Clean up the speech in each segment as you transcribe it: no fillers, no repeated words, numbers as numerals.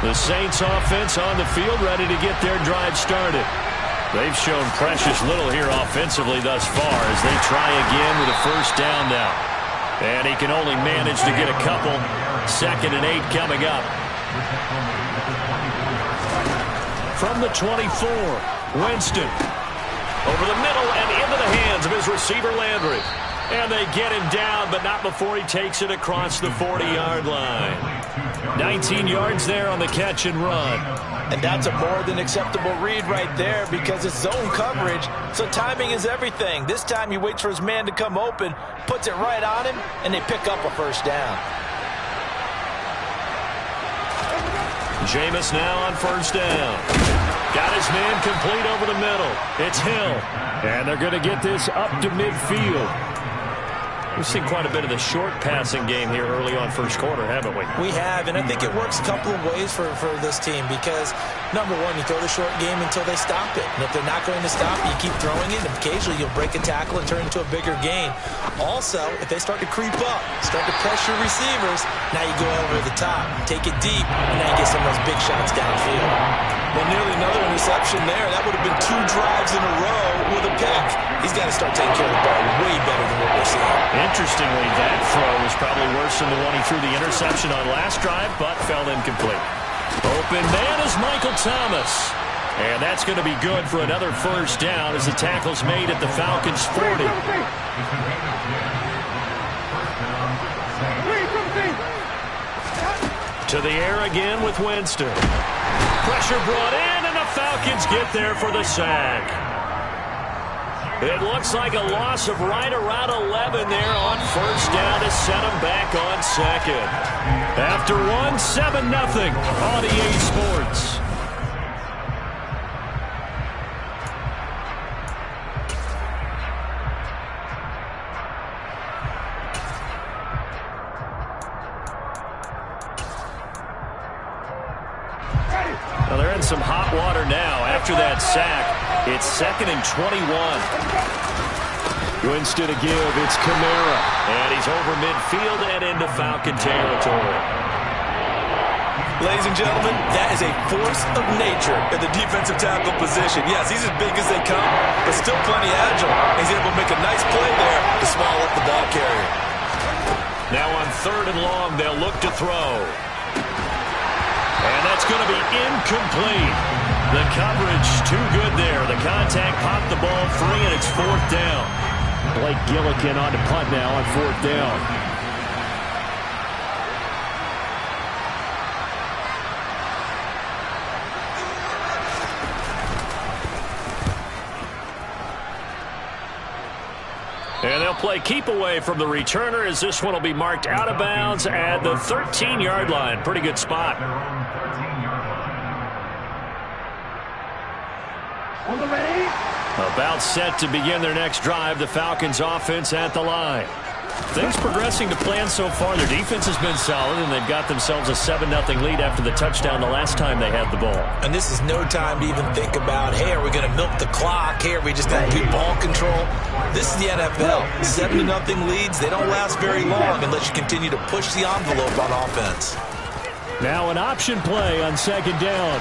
The Saints offense on the field, ready to get their drive started. They've shown precious little here offensively thus far as they try again with a first down now. And he can only manage to get a couple. 2nd and 8 coming up. From the 24, Winston. Over the middle and into the hands of his receiver, Landry. And they get him down, but not before he takes it across the 40-yard line. 19 yards there on the catch and run. And that's a more than acceptable read right there because it's zone coverage, so timing is everything. This time he waits for his man to come open, puts it right on him, and they pick up a first down. Jameis now on first down. Got his man complete over the middle. It's Hill. And they're going to get this up to midfield. We've seen quite a bit of the short passing game here early on first quarter, haven't we? We have, and I think it works a couple of ways for this team because, number one, you throw the short game until they stop it. And if they're not going to stop it, you keep throwing it, and occasionally you'll break a tackle and turn it into a bigger gain. Also, if they start to creep up, start to pressure receivers, now you go over the top, take it deep, and now you get some of those big shots downfield. Well, nearly another interception there. That would have been 2 drives in a row with a pick. He's got to start taking care of the ball way better than what we're seeing. Interestingly, that throw was probably worse than the one he threw the interception on last drive, but fell incomplete. Open man is Michael Thomas. And that's going to be good for another first down as the tackle's made at the Falcons' 40. To the air again with Winston. Pressure brought in, and the Falcons get there for the sack. It looks like a loss of right around 11 there on first down to set them back on second. After 7-0 on EA Sports. Well, they're in some hot water now after that sack. It's 2nd and 21. Winston to give. It's Kamara. And he's over midfield and into Falcon territory. Ladies and gentlemen, that is a force of nature in the defensive tackle position. Yes, he's as big as they come, but still plenty agile. He's able to make a nice play there to swallow up the ball carrier. Now on 3rd and long, they'll look to throw. And that's going to be incomplete. The coverage too good there. The contact popped the ball free, and it's 4th down. Blake Gillikin on to punt now on 4th down. And they'll play keep away from the returner as this one will be marked out of bounds at the 13-yard line. Pretty good spot. About set to begin their next drive. The Falcons offense at the line. Things progressing to plan so far. Their defense has been solid, and they've got themselves a 7-0 lead after the touchdown the last time they had the ball. And this is no time to even think about, hey, are we going to milk the clock? Hey, are we just going to do ball control? This is the NFL. 7-0 leads, they don't last very long unless you continue to push the envelope on offense. Now an option play on 2nd down.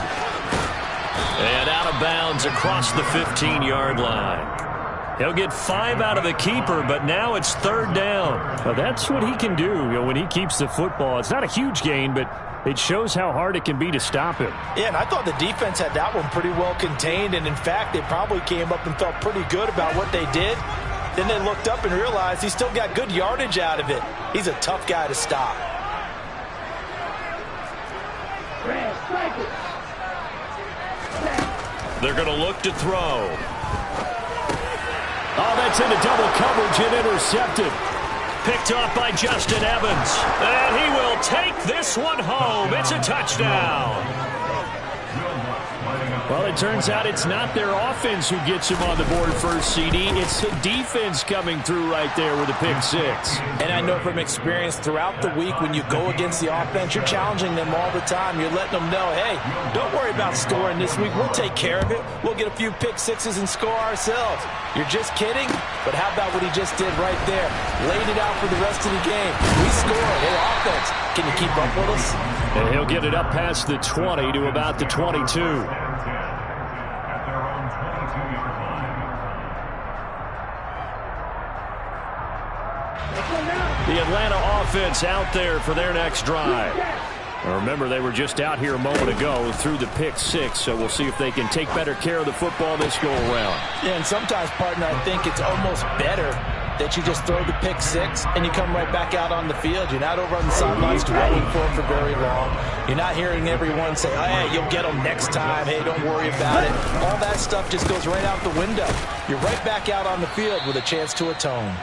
And out of bounds across the 15-yard line. He'll get 5 out of the keeper, but now it's 3rd down. Well, that's what he can do, when he keeps the football. It's not a huge gain, but it shows how hard it can be to stop him. Yeah, and I thought the defense had that one pretty well contained, and in fact, they probably came up and felt pretty good about what they did. Then they looked up and realized he still got good yardage out of it. He's a tough guy to stop. They're going to look to throw. Oh, that's into double coverage and intercepted. Picked off by Justin Evans. And he will take this one home. It's a touchdown. Well, it turns out it's not their offense who gets him on the board first, CD. It's the defense coming through right there with a pick six. And I know from experience throughout the week when you go against the offense, you're challenging them all the time. You're letting them know, hey, don't worry about scoring this week. We'll take care of it. We'll get a few pick sixes and score ourselves. You're just kidding? But how about what he just did right there? Laid it out for the rest of the game. We scored. Hey, offense, can you keep up with us? And he'll get it up past the 20 to about the 22. The Atlanta offense out there for their next drive. Now remember, they were just out here a moment ago through the pick six, so we'll see if they can take better care of the football this go-around. Yeah, and sometimes, partner, I think it's almost better that you just throw the pick six and you come right back out on the field. You're not over on the sidelines dwelling for very long. You're not hearing everyone say, oh, hey, you'll get them next time. Hey, don't worry about it. All that stuff just goes right out the window. You're right back out on the field with a chance to atone.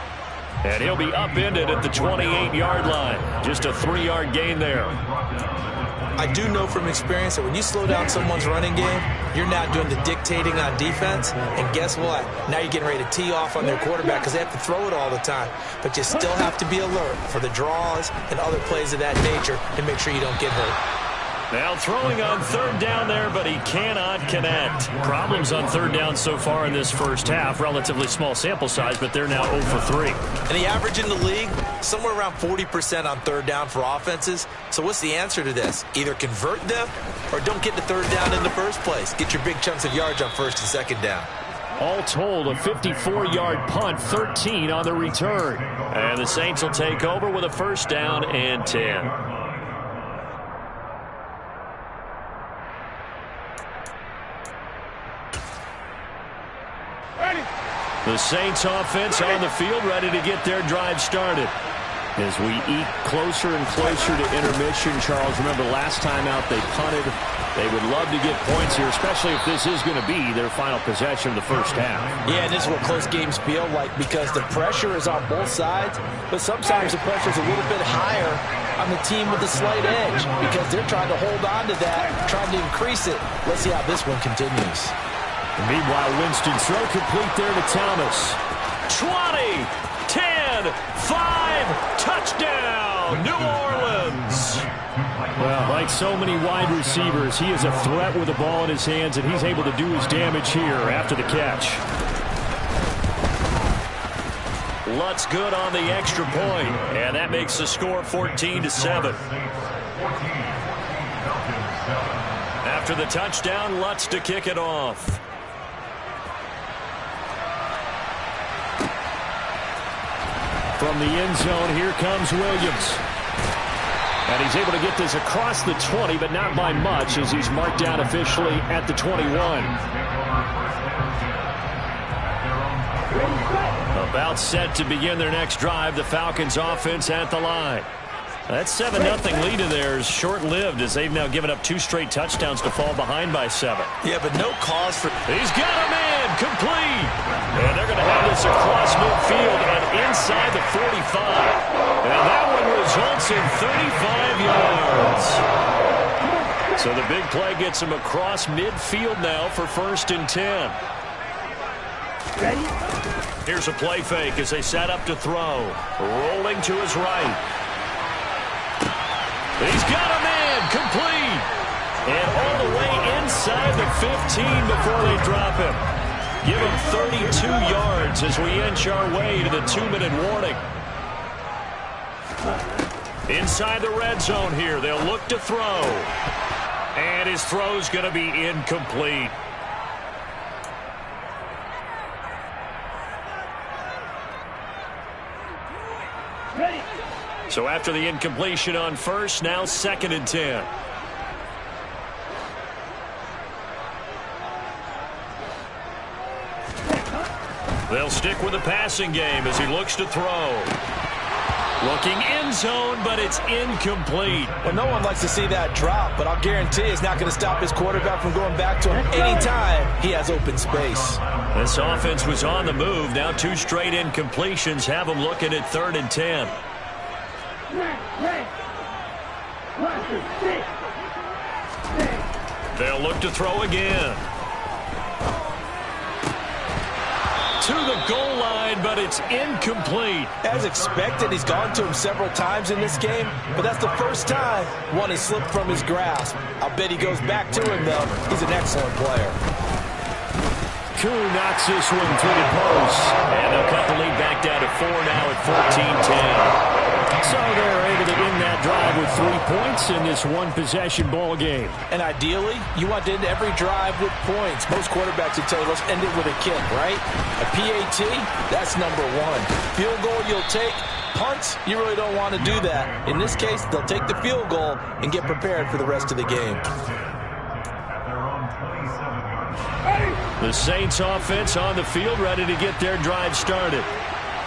And he'll be upended at the 28-yard line. Just a 3-yard gain there. I do know from experience that when you slow down someone's running game, you're not doing the dictating on defense. And guess what? Now you're getting ready to tee off on their quarterback because they have to throw it all the time. But you still have to be alert for the draws and other plays of that nature and make sure you don't get hurt. Now throwing on third down there, but he cannot connect. Problems on third down so far in this first half. Relatively small sample size, but they're now 0 for 3. And the average in the league, somewhere around 40% on third down for offenses. So what's the answer to this? Either convert them or don't get the third down in the first place. Get your big chunks of yards on first and second down. All told, a 54-yard punt, 13 on the return. And the Saints will take over with a first down and 10. The Saints offense on the field, ready to get their drive started. As we eke closer and closer to intermission, Charles, remember last time out they punted. They would love to get points here, especially if this is going to be their final possession of the first half. Yeah, and this is what close games feel like because the pressure is on both sides, but sometimes the pressure is a little bit higher on the team with a slight edge because they're trying to hold on to that, trying to increase it. Let's see how this one continues. Meanwhile, Winston throw complete there to Thomas. 20, 10, 5, touchdown, New Orleans. Well, like so many wide receivers, he is a threat with the ball in his hands, and he's able to do his damage here after the catch. Lutz good on the extra point, and that makes the score 14-7. After the touchdown, Lutz to kick it off. From the end zone, here comes Williams. And he's able to get this across the 20, but not by much as he's marked down officially at the 21. About set to begin their next drive, the Falcons offense at the line. That 7-0 lead of theirs short-lived as they've now given up 2 straight touchdowns to fall behind by 7. Yeah, but no cause for... He's got a man, complete. And they're going to have this across midfield and inside the 45. And that one results in 35 yards. So the big play gets him across midfield now for 1st and 10. Ready? Here's a play fake as they set up to throw. Rolling to his right. He's got a man, complete. And all the way inside the 15 before they drop him. Give him 32 yards as we inch our way to the 2-minute warning. Inside the red zone here, they'll look to throw. And his throw's going to be incomplete. So after the incompletion on first, now 2nd and 10. They'll stick with the passing game as he looks to throw. Looking end zone, but it's incomplete. Well, no one likes to see that drop, but I'll guarantee it's not going to stop his quarterback from going back to him anytime he has open space. This offense was on the move. Now 2 straight incompletions have them looking at 3rd and 10. They'll look to throw again. to the goal line, but it's incomplete. As expected, he's gone to him several times in this game, but that's the first time one has slipped from his grasp. I'll bet he goes back to him, though. He's an excellent player. Koo knocks this one through the post, and they'll cut the lead back down to 4 now at 14-10. So they're able to end that drive with 3 points in this one-possession ball game. And ideally, you want to end every drive with points. Most quarterbacks would tell you, let's end it with a kick, right? A PAT, that's number one. Field goal you'll take. Punts, you really don't want to do that. In this case, they'll take the field goal and get prepared for the rest of the game. The Saints offense on the field, ready to get their drive started.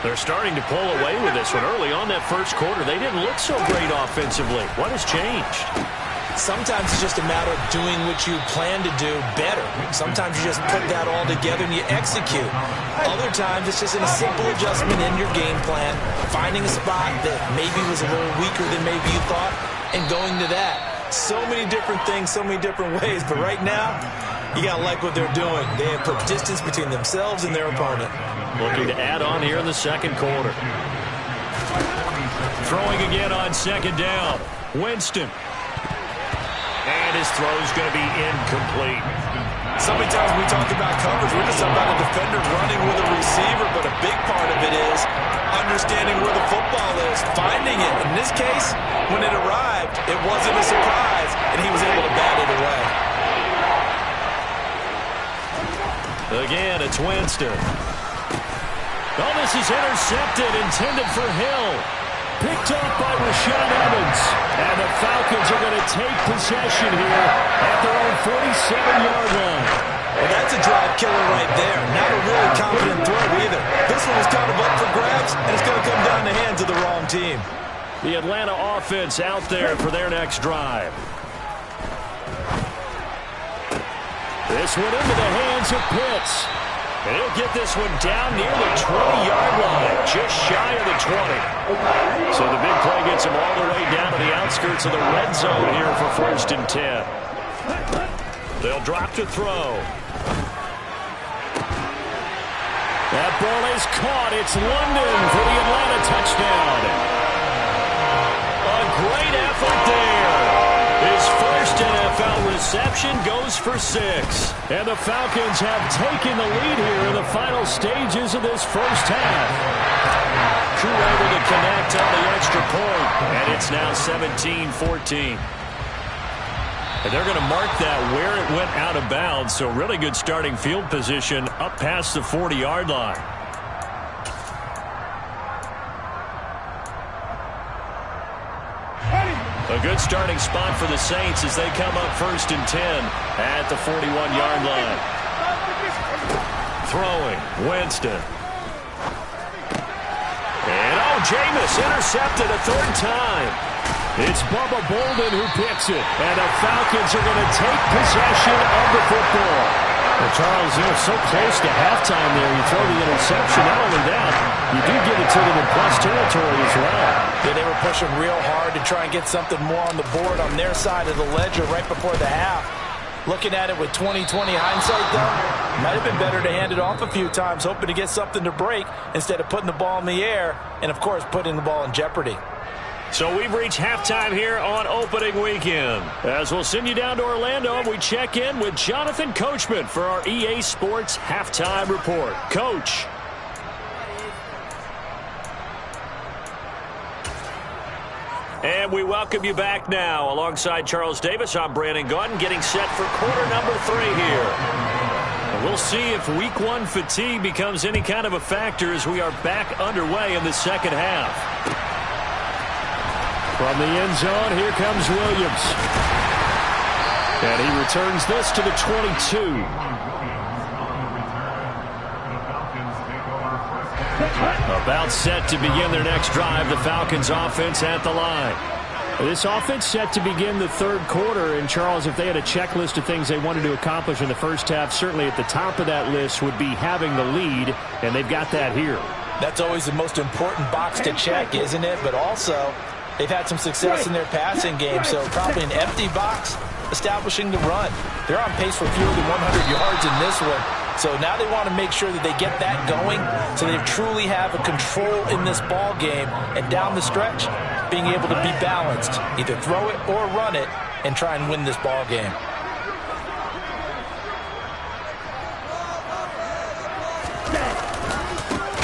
They're starting to pull away with this one. Early on that first quarter, they didn't look so great offensively. What has changed? Sometimes it's just a matter of doing what you plan to do better. Sometimes you just put that all together and you execute. Other times it's just a simple adjustment in your game plan, finding a spot that maybe was a little weaker than maybe you thought, and going to that. So many different things, so many different ways, but right now, you got to like what they're doing. They have put distance between themselves and their opponent. Looking to add on here in the second quarter. Throwing again on second down. Winston. And his throw's going to be incomplete. So many times when we talk about coverage, we're just about a defender running with a receiver, but a big part of it is understanding where the football is, finding it. In this case, when it arrived, it wasn't a surprise, and he was able to bat it away. Again, it's Winston. Oh, this is intercepted, intended for Hill. Picked up by Rashaan Evans. And the Falcons are going to take possession here at their own 47-yard line. Well, that's a drive killer right there. Not a really confident throw either. This one was kind of up for grabs, and it's going to come down the hands of the wrong team. The Atlanta offense out there for their next drive. This one into the hands of Pitts. And he'll get this one down near the 20-yard line, just shy of the 20. So the big play gets him all the way down to the outskirts of the red zone here for 1st and 10. They'll drop to throw. That ball is caught. It's London for the Atlanta touchdown. A great effort there. His first NFL reception goes for 6. And the Falcons have taken the lead here in the final stages of this first half. Koo able to connect on the extra point. And it's now 17-14. And they're going to mark that where it went out of bounds. So really good starting field position up past the 40-yard line. A good starting spot for the Saints as they come up 1st and 10 at the 41-yard line. Throwing, Winston. And Jameis intercepted a 3rd time. It's Bubba Bolden who picks it. And the Falcons are going to take possession of the football. Well, Charles, they're so close to halftime there. You throw the interception. Not only that, you do give it to them in plus territory as well. Yeah, they were pushing real hard to try and get something more on the board on their side of the ledger right before the half. Looking at it with 20/20 hindsight, though, might have been better to hand it off a few times, hoping to get something to break instead of putting the ball in the air and, of course, putting the ball in jeopardy. So we've reached halftime here on opening weekend. As we'll send you down to Orlando, we check in with Jonathan Coachman for our EA Sports Halftime Report. Coach. And we welcome you back now. Alongside Charles Davis, I'm Brandon Gaudin, getting set for quarter number 3 here. And we'll see if week 1 fatigue becomes any kind of a factor as we are back underway in the second half. From the end zone, here comes Williams. And he returns this to the 22. About set to begin their next drive, the Falcons offense at the line. This offense set to begin the 3rd quarter. And, Charles, if they had a checklist of things they wanted to accomplish in the first half, certainly at the top of that list would be having the lead, and they've got that here. That's always the most important box to check, isn't it? But also, they've had some success in their passing game, so probably an empty box establishing the run. They're on pace for fewer than 100 yards in this one. So now they want to make sure that they get that going so they truly have a control in this ball game, and down the stretch, being able to be balanced, either throw it or run it, and try and win this ball game.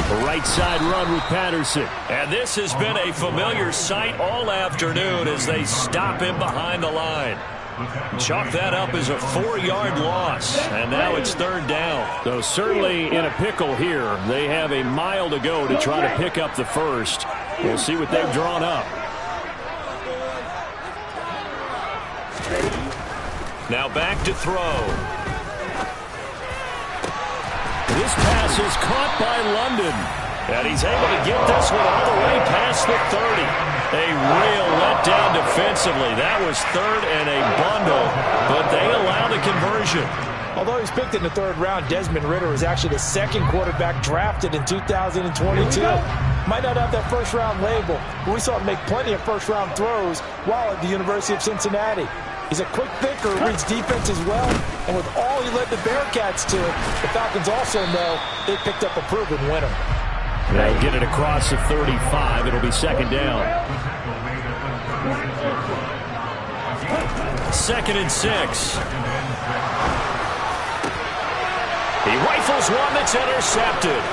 The right side run with Patterson. And this has been a familiar sight all afternoon as they stop him behind the line. Chalk that up as a 4-yard loss, and now it's third down. So certainly in a pickle here. They have a mile to go to try to pick up the first. We'll see what they've drawn up. Now back to throw. This pass is caught by London. And he's able to get this one all the way past the 30. A real letdown defensively. That was third and a bundle, but they allow the conversion. Although he's picked in the third round, Desmond Ridder was actually the second quarterback drafted in 2022. Might not have that first-round label, but we saw him make plenty of first-round throws while at the University of Cincinnati. He's a quick thinker, reads defense as well, and with all he led the Bearcats to, the Falcons also know they picked up a proven winner. They'll get it across the 35. It'll be second down. 2nd and 6. He rifles one that's intercepted.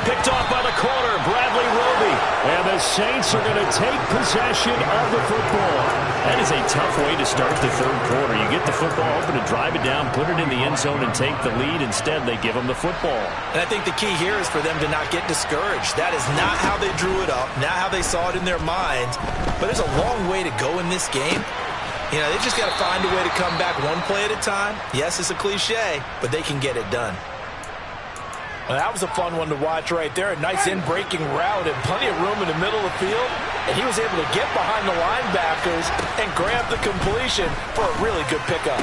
Picked off by the corner, Bradley Roby. And the Saints are going to take possession of the football. That is a tough way to start the third quarter. You get the football open to drive it down, put it in the end zone, and take the lead. Instead, they give them the football. And I think the key here is for them to not get discouraged. That is not how they drew it up, not how they saw it in their minds. But there's a long way to go in this game. You know, they just got to find a way to come back one play at a time. Yes, it's a cliche, but they can get it done. Well, that was a fun one to watch right there. A nice in-breaking route and plenty of room in the middle of the field. And he was able to get behind the linebackers and grab the completion for a really good pickup.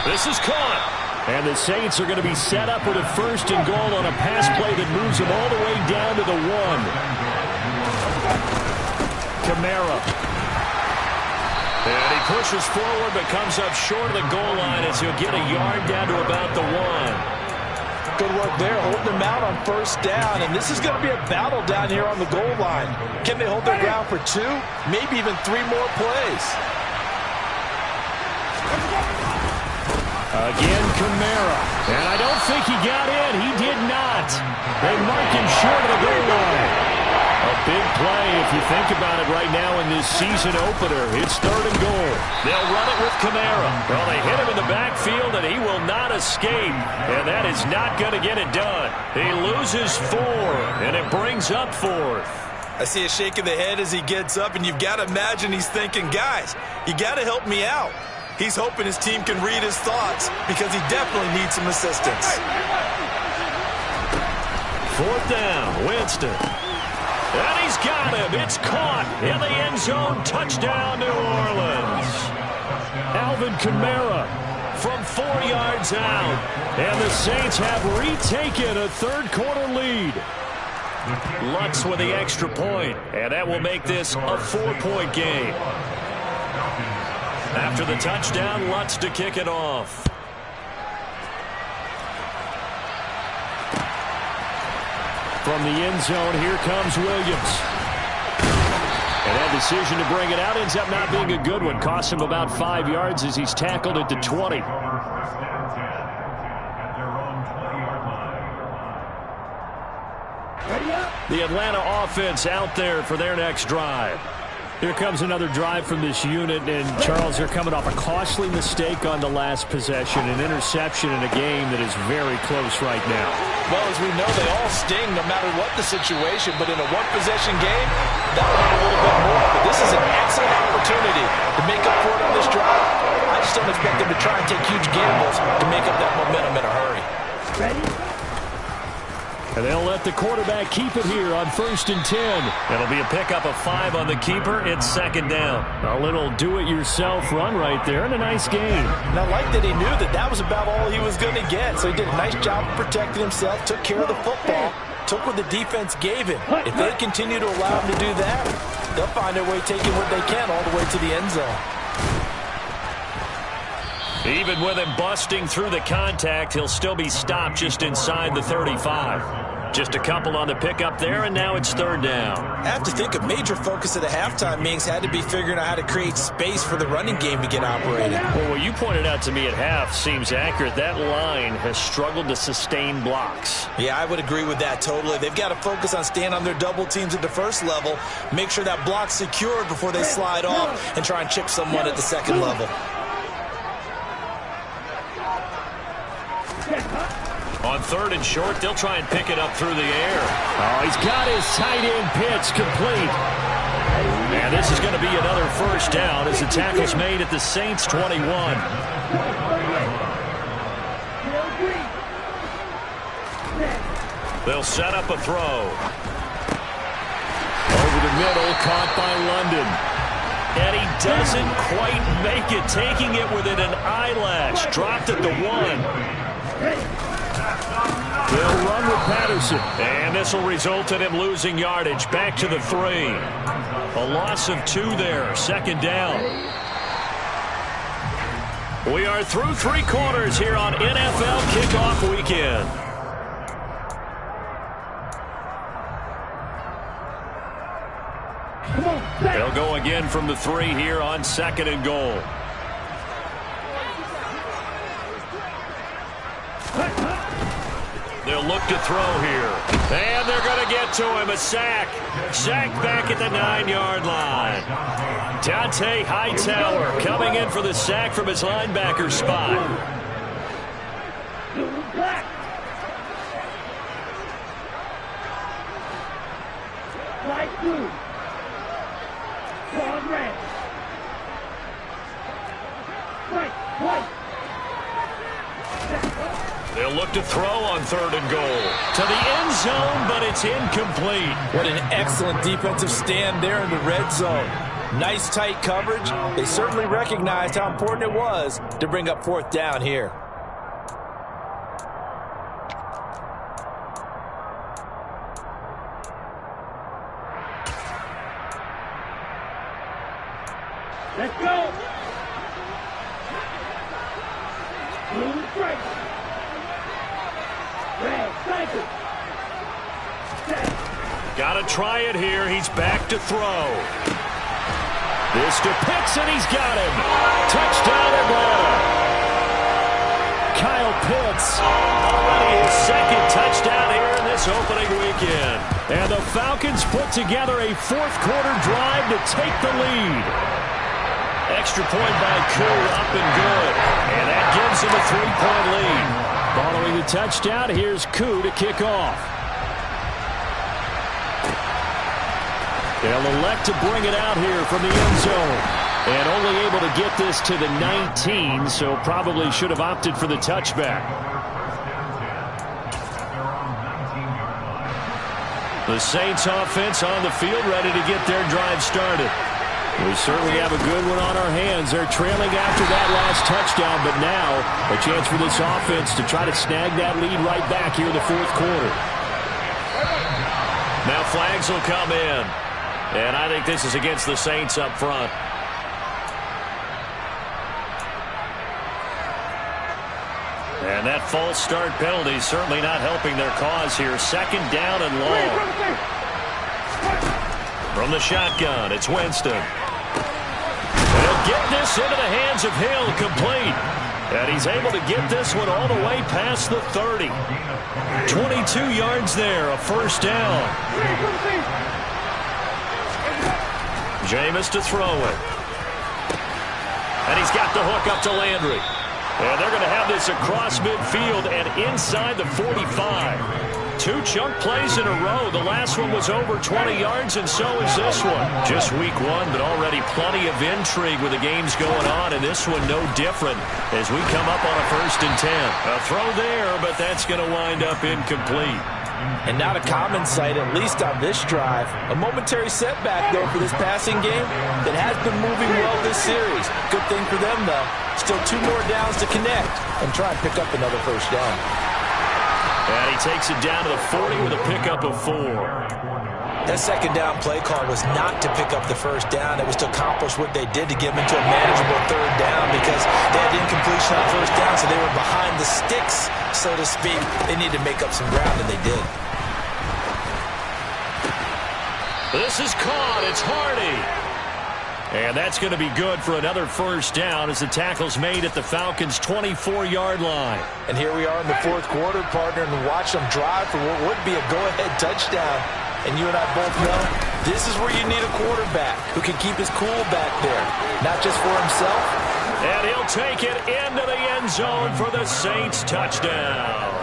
This is caught. And the Saints are going to be set up with a 1st and goal on a pass play that moves them all the way down to the 1. Kamara. And he pushes forward but comes up short of the goal line as he'll get a yard down to about the 1. Good work there, holding them out on 1st down. And this is going to be a battle down here on the goal line. Can they hold their ground for 2, maybe even 3 more plays? Again, Kamara. And I don't think he got in. He did not. They mark him short of the goal line. A big play if you think about it right now in this season opener. It's 3rd and goal. They'll run it with Kamara. Well, they hit him in the backfield, and he will not escape. And that is not going to get it done. He loses 4, and it brings up 4th. I see a shake of the head as he gets up, and you've got to imagine he's thinking, guys, you got to help me out. He's hoping his team can read his thoughts because he definitely needs some assistance. 4th down, Winston. And he's got him. It's caught in the end zone. Touchdown, New Orleans. Alvin Kamara from 4 yards out. And the Saints have retaken a third quarter lead. Lutz with the extra point. And that will make this a 4-point game. After the touchdown, Lutz to kick it off. From the end zone, here comes Williams. And that decision to bring it out ends up not being a good one. Costs him about 5 yards as he's tackled at the 20. The Atlanta offense out there for their next drive. Here comes another drive from this unit, and Charles, they're coming off a costly mistake on the last possession, an interception in a game that is very close right now. Well, as we know, they all sting no matter what the situation, but in a one-possession game, that would be a little bit more. But this is an excellent opportunity to make up for it on this drive. I just don't expect them to try and take huge gambles to make up that momentum in a hurry. Ready? And they'll let the quarterback keep it here on 1st and 10. It'll be a pickup of 5 on the keeper. It's 2nd down. A little do-it-yourself run right there and a nice game. And I like that he knew that that was about all he was going to get. So he did a nice job of protecting himself, took care of the football, took what the defense gave him. If they continue to allow him to do that, they'll find their way taking what they can all the way to the end zone. Even with him busting through the contact, he'll still be stopped just inside the 35. Just a couple on the pickup there, and now it's third down. I have to think a major focus of the halftime meetings had to be figuring out how to create space for the running game to get operated. Well, what you pointed out to me at half seems accurate. That line has struggled to sustain blocks. Yeah, I would agree with that totally. They've got to focus on staying on their double teams at the first level, make sure that block's secured before they slide off and try and chip someone at the second level. On third and short, they'll try and pick it up through the air. Oh, he's got his tight end pitch complete. And this is going to be another first down as the tackle's made at the Saints 21. They'll set up a throw. Over the middle, caught by London. And he doesn't quite make it, taking it within an eyelash. Dropped at the 1. They'll run with Patterson. And this will result in him losing yardage. Back to the 3. A loss of 2 there. Second down. We are through 3 quarters here on NFL Kickoff Weekend. They'll go again from the 3 here on second and goal. They'll look to throw here. And they're going to get to him. A sack. Sack back at the 9-yard line. Dante Hightower coming in for the sack from his linebacker spot. They'll look to throw on third and goal. To the end zone, but it's incomplete. What an excellent defensive stand there in the red zone. Nice tight coverage. They certainly recognized how important it was to bring up fourth down here. Let's go. Blue strike. Got to try it here. He's back to throw. This to Pitts, and he's got him. Touchdown, Atlanta. Kyle Pitts, already his second touchdown here in this opening weekend. And the Falcons put together a fourth-quarter drive to take the lead. Extra point by Koo, up and good. And that gives him a 3-point lead. Following the touchdown, here's Koo to kick off. They'll elect to bring it out here from the end zone. And only able to get this to the 19, so probably should have opted for the touchback. The Saints offense on the field, ready to get their drive started. We certainly have a good one on our hands. They're trailing after that last touchdown, but now a chance for this offense to try to snag that lead right back here in the fourth quarter. Now flags will come in. And I think this is against the Saints up front. And that false start penalty is certainly not helping their cause here. Second down and long. From the shotgun, it's Winston. They'll get this into the hands of Hill, complete. And he's able to get this one all the way past the 30. 22 yards there, a first down. Jameis to throw it. And he's got the hook up to Landry. And they're going to have this across midfield and inside the 45. 2 chunk plays in a row. The last one was over 20 yards, and so is this one. Just week 1, but already plenty of intrigue with the games going on, and this one no different as we come up on a 1st and 10. A throw there, but that's going to wind up incomplete. And not a common sight, at least on this drive. A momentary setback, though, for this passing game that has been moving well this series. Good thing for them, though. Still 2 more downs to connect and try and pick up another first down. And he takes it down to the 40 with a pickup of 4. That second down play call was not to pick up the first down. It was to accomplish what they did to get them into a manageable third down because they had incompletion on first down, so they were behind the sticks, so to speak. They needed to make up some ground, and they did. This is caught. It's Hardy. And that's going to be good for another first down as the tackle's made at the Falcons' 24-yard line. And here we are in the fourth quarter, partner, and watch them drive for what would be a go-ahead touchdown. And you and I both know this is where you need a quarterback who can keep his cool back there, not just for himself. And he'll take it into the end zone for the Saints touchdown.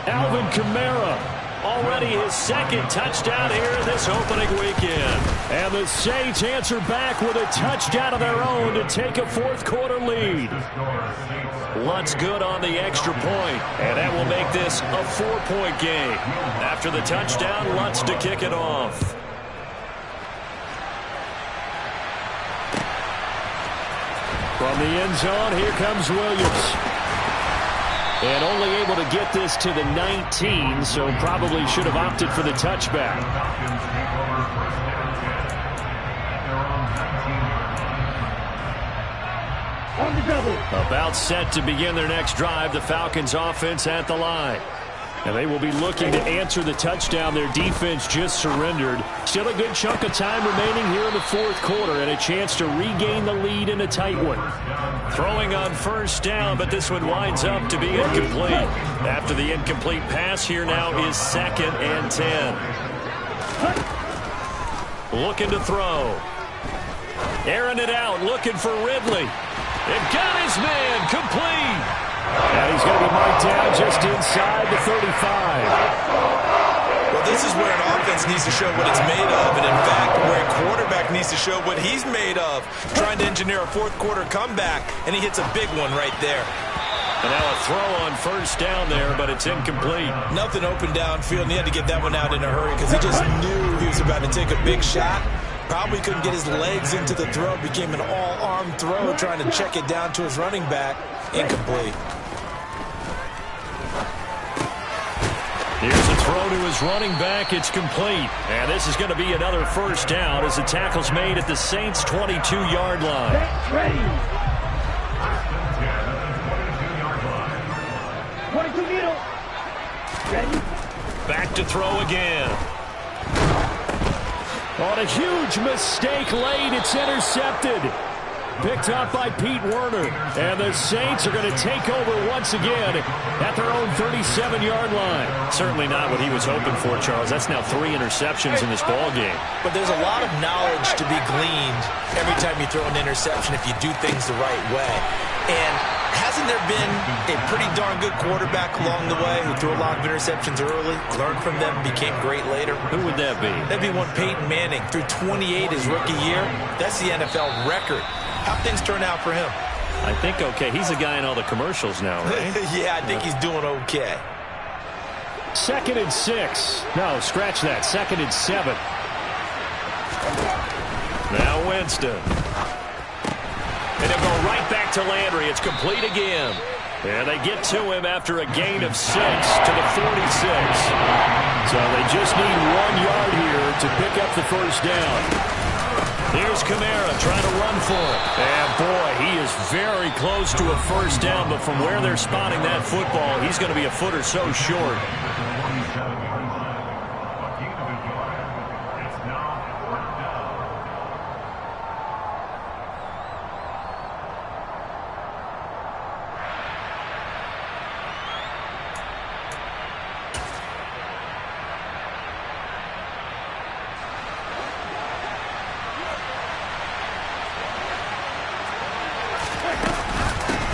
Alvin Kamara. Already his second touchdown here in this opening weekend. And the Saints answer back with a touchdown of their own to take a fourth quarter lead. Lutz good on the extra point, and that will make this a 4-point game. After the touchdown, Lutz to kick it off. From the end zone, here comes Williams. And only able to get this to the 19, so probably should have opted for the touchback. About set to begin their next drive, the Falcons offense at the line. And they will be looking to answer the touchdown their defense just surrendered. Still a good chunk of time remaining here in the fourth quarter and a chance to regain the lead in a tight one. Throwing on first down, but this one winds up to be incomplete. After the incomplete pass, here now is 2nd and 10. Looking to throw. Airing it out, looking for Ridley. They've got his man, complete. And he's going to be marked down just inside the 35. Well, this is where an offense needs to show what it's made of, and in fact, where a quarterback needs to show what he's made of, trying to engineer a fourth quarter comeback, and he hits a big one right there. And now a throw on first down there, but it's incomplete. Nothing open downfield, and he had to get that one out in a hurry because he just knew he was about to take a big shot. Probably couldn't get his legs into the throw. Became an all-arm throw, trying to check it down to his running back. Incomplete. Here's a throw to his running back. It's complete. And this is going to be another first down as the tackle's made at the Saints' 22-yard line. Ready. 22 middle. Ready. Back to throw again. On a huge mistake late, it's intercepted. Picked up by Pete Werner. And the Saints are going to take over once again at their own 37-yard line. Certainly not what he was hoping for, Charles. That's now 3 interceptions in this ball game. But there's a lot of knowledge to be gleaned every time you throw an interception if you do things the right way. And hasn't there been a pretty darn good quarterback along the way who threw a lot of interceptions early, learned from them, became great later? Who would that be? That'd be one Peyton Manning. Threw 28 his rookie year. That's the NFL record. How'd things turn out for him? I think okay. He's the guy in all the commercials now, right? Yeah, I think he's doing okay. 2nd and 6. No, scratch that. 2nd and 7. Now Winston. And he'll go right back to Landry. It's complete again. And they get to him after a gain of 6 to the 46. So they just need 1 yard here to pick up the first down. Here's Kamara trying to run for it. And, boy, he is very close to a first down, but from where they're spotting that football, he's going to be a foot or so short.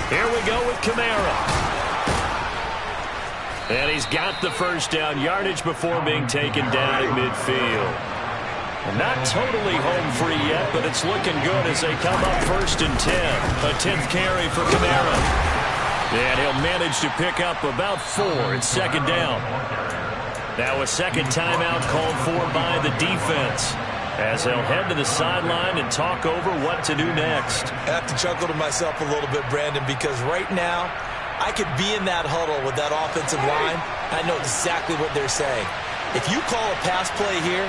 Here we go with Kamara. And he's got the first down, yardage before being taken down at midfield. Not totally home free yet, but it's looking good as they come up 1st and 10. A 10th carry for Kamara. And he'll manage to pick up about 4. It's 2nd down. Now a second timeout called for by the defense, as they'll head to the sideline and talk over what to do next. I have to chuckle to myself a little bit, Brandon, because right now I could be in that huddle with that offensive line. I know exactly what they're saying. If you call a pass play here,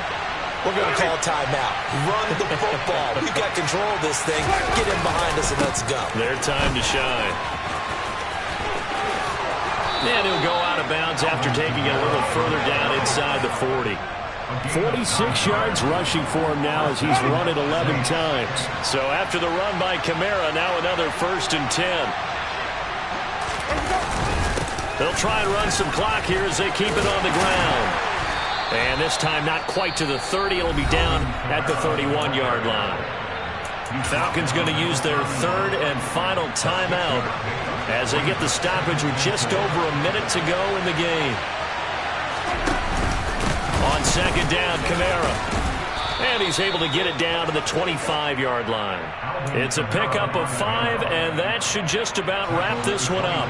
We're going to call a timeout. Run the football. We've got control of this thing. Get in behind us and let's go. Their time to shine. And he'll go out of bounds after taking it a little further down inside the 40. 46 yards rushing for him now as he's run it 11 times. So after the run by Kamara, now another 1st and 10. They'll try and run some clock here as they keep it on the ground. And this time not quite to the 30. It'll be down at the 31-yard line. Falcons going to use their 3rd and final timeout as they get the stoppage with just over a minute to go in the game. On 2nd down, Kamara. And he's able to get it down to the 25-yard line. It's a pickup of 5, and that should just about wrap this one up.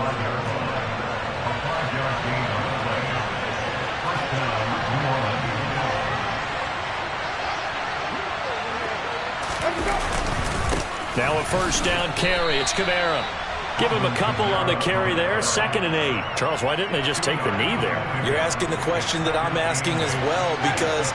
Now a 1st down carry. It's Kamara. Give him a couple on the carry there. 2nd and 8. Charles, why didn't they just take the knee there? You're asking the question that I'm asking as well, because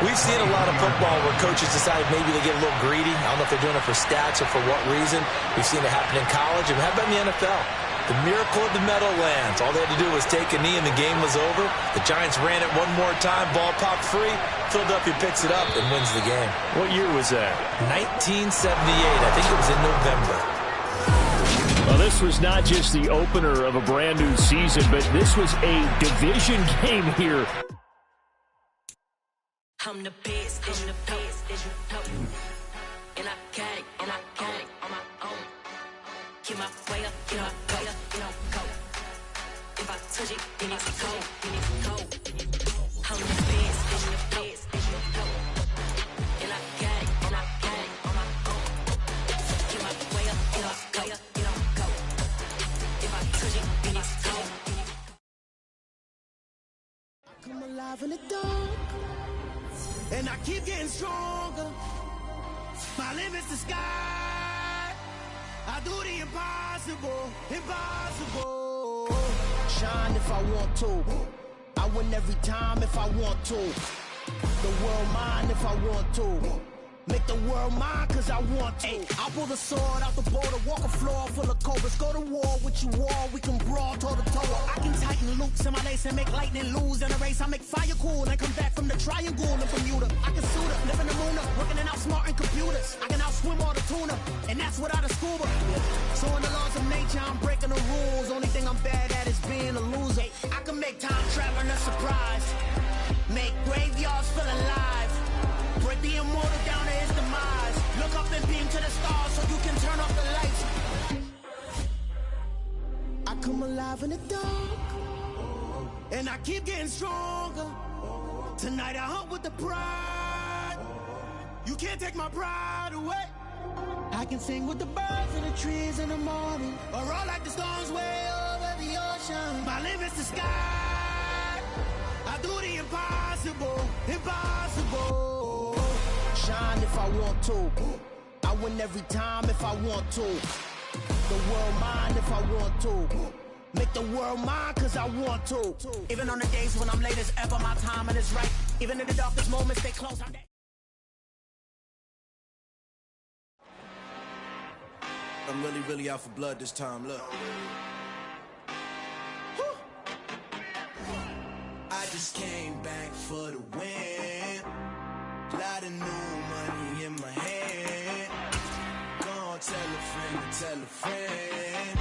we've seen a lot of football where coaches decide maybe they get a little greedy. I don't know if they're doing it for stats or for what reason. We've seen it happen in college, and how about in the NFL? The miracle of the Meadowlands. All they had to do was take a knee and the game was over. The Giants ran it one more time. Ball popped free. Philadelphia picks it up and wins the game. What year was that? 1978. I think it was in November. Well, this was not just the opener of a brand new season, but this was a division game here. I'm the best, and I can't on my own. Get my way up, get my way up, go. If I touch it, then it's cold. I'm the best, and I can't on my own. Get my way up, get my way up, go. If I touch it, then it's cold. I come alive in the dark, and I keep getting stronger. My limit's the sky. I do the impossible. Shine if I want to. I win every time if I want to. The world mine if I want to. Make the world mine cause I want to. I pull the sword out the border, walk a floor full of cobras. Go to war with you all, we can brawl toe to toe. I can tighten loops in my lace and make lightning lose in a race. I make fire cool and come back from the triangle in Bermuda. I can suit up, live in the moon up, working and outsmarting computers. I can outswim all the tuna, and that's without a scuba. So in the laws of nature, I'm breaking the rules. Only thing I'm bad at is being a loser. I can make time traveling a surprise. Make graveyards feel alive. Break the immortal down to his demise. Look up and beam to the stars so you can turn off the lights. I come alive in the dark, and I keep getting stronger. Tonight I hunt with the pride. You can't take my pride away. I can sing with the birds and the trees in the morning, or roll like the storms way over the ocean. My limit's the sky. I do the impossible. Shine if I want to. I win every time if I want to. The world mine if I want to. Make the world mine cause I want to. Even on the days when I'm late as ever, my timing is right. Even in the darkest moments, they close. I'm really out for blood this time, look. I just came back for the win. Lot of new money in my hand. Gonna tell a friend.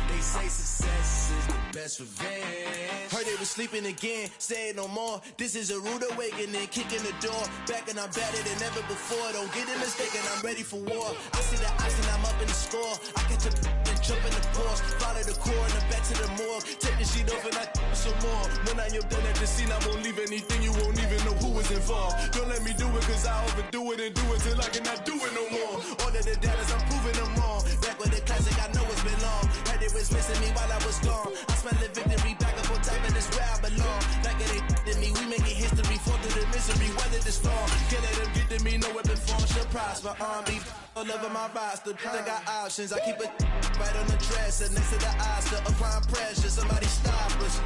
They say success is the best revenge. Heard they was sleeping again, say it no more. This is a rude awakening, kicking the door. Back and I'm better than ever before. Don't get it mistaken, I'm ready for war. I see the ice and I'm up in the score. I catch a and jump in the course. Follow the core and then back to the morgue. Take the sheet off and I some more. When I am done at the scene, I won't leave anything. You won't even know who was involved. Don't let me do it cause I overdo it and do it till I cannot do it no more. All of the doubters, I'm proving them wrong. Back with the classic, I know it's been long. Heard it was missing me while I was gone. I smell the victory back up on top, and it's where I belong. Like it ain't to me, we making history. Fall through the misery, weather the storm. Can't let them get to me, no weapon form. She'll prosper, R&B all over my roster. I got options, I keep it right on the dresser. Next to the Oscar, applying pressure. Somebody stop us.